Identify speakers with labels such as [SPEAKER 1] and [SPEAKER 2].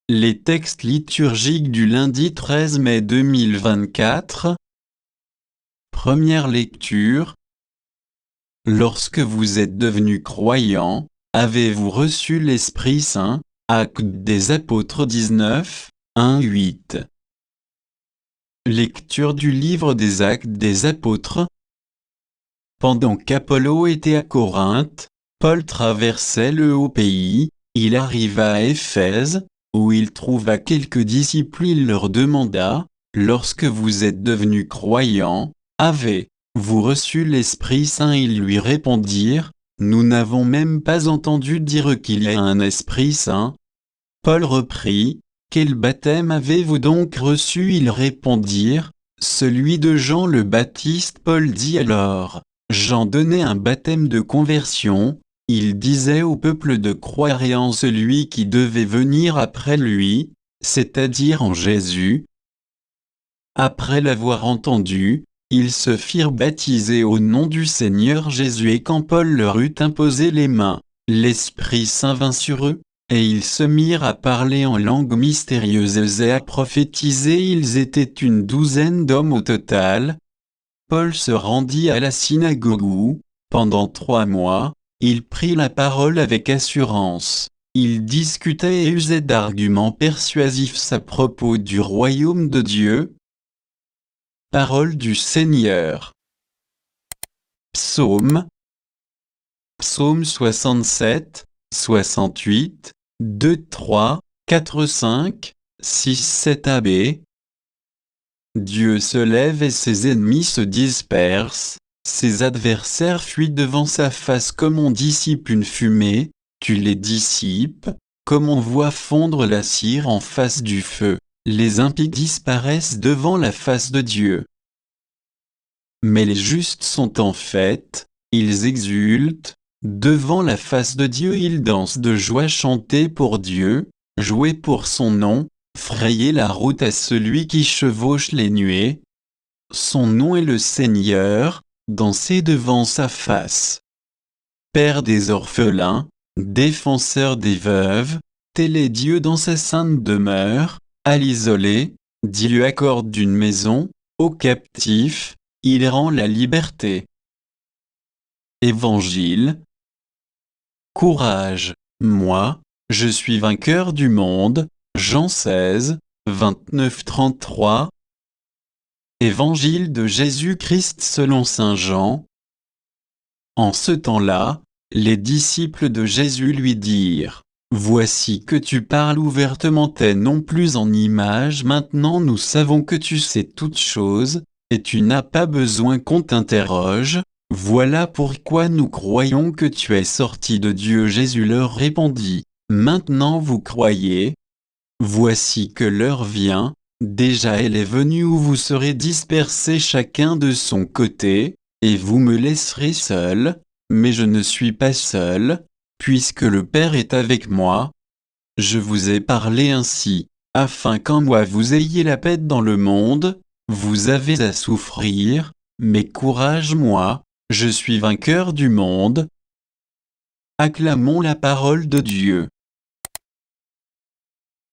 [SPEAKER 1] Les textes liturgiques du lundi 13 mai 2024. Première lecture. Lorsque vous êtes devenus croyants, avez-vous reçu l'Esprit Saint? Actes des Apôtres 19, 1-8. Lecture du livre des Actes des Apôtres. Pendant qu'Apollo était à Corinthe, Paul traversait le haut pays. Il arriva à Éphèse, où il trouva quelques disciples. Il leur demanda, « Lorsque vous êtes devenus croyants, avez-vous reçu l'Esprit Saint ?» Ils lui répondirent, « Nous n'avons même pas entendu dire qu'il y a un Esprit Saint. » Paul reprit, « Quel baptême avez-vous donc reçu ?» Ils répondirent, « Celui de Jean le Baptiste. » Paul dit alors, « Jean donnait un baptême de conversion. Il disait au peuple de croire en celui qui devait venir après lui, c'est-à-dire en Jésus. » Après l'avoir entendu, ils se firent baptiser au nom du Seigneur Jésus, et quand Paul leur eut imposé les mains, l'Esprit Saint vint sur eux, et ils se mirent à parler en langues mystérieuses et à prophétiser. Ils étaient une douzaine d'hommes au total. Paul se rendit à la synagogue où, pendant 3 mois, il prit la parole avec assurance. Il discutait et usait d'arguments persuasifs à propos du royaume de Dieu. Parole du Seigneur. Psaume 67, 68, 2, 3, 4, 5, 6, 7 AB. Dieu se lève et ses ennemis se dispersent. Ses adversaires fuient devant sa face comme on dissipe une fumée. Tu les dissipes, comme on voit fondre la cire en face du feu. Les impies disparaissent devant la face de Dieu. Mais les justes sont en fête, ils exultent. Devant la face de Dieu ils dansent de joie. Chantez pour Dieu, jouez pour son nom, frayez la route à celui qui chevauche les nuées. Son nom est le Seigneur, dansez devant sa face. Père des orphelins, défenseur des veuves, tel est Dieu dans sa sainte demeure. À l'isolé, Dieu accorde une maison, aux captifs, il rend la liberté. Évangile. Courage, moi, je suis vainqueur du monde. Jean 16, 29-33. Évangile de Jésus-Christ selon saint Jean. En ce temps-là, les disciples de Jésus lui dirent, « Voici que tu parles ouvertement et non plus en images. Maintenant nous savons que tu sais toutes choses, et tu n'as pas besoin qu'on t'interroge. Voilà pourquoi nous croyons que tu es sorti de Dieu. » Jésus leur répondit, « Maintenant vous croyez? Voici que l'heure vient, déjà elle est venue où vous serez dispersés chacun de son côté, et vous me laisserez seul, mais je ne suis pas seul, puisque le Père est avec moi. Je vous ai parlé ainsi, afin qu'en moi vous ayez la paix. Dans le monde, vous avez à souffrir, mais courage, moi, je suis vainqueur du monde. Acclamons la parole de Dieu.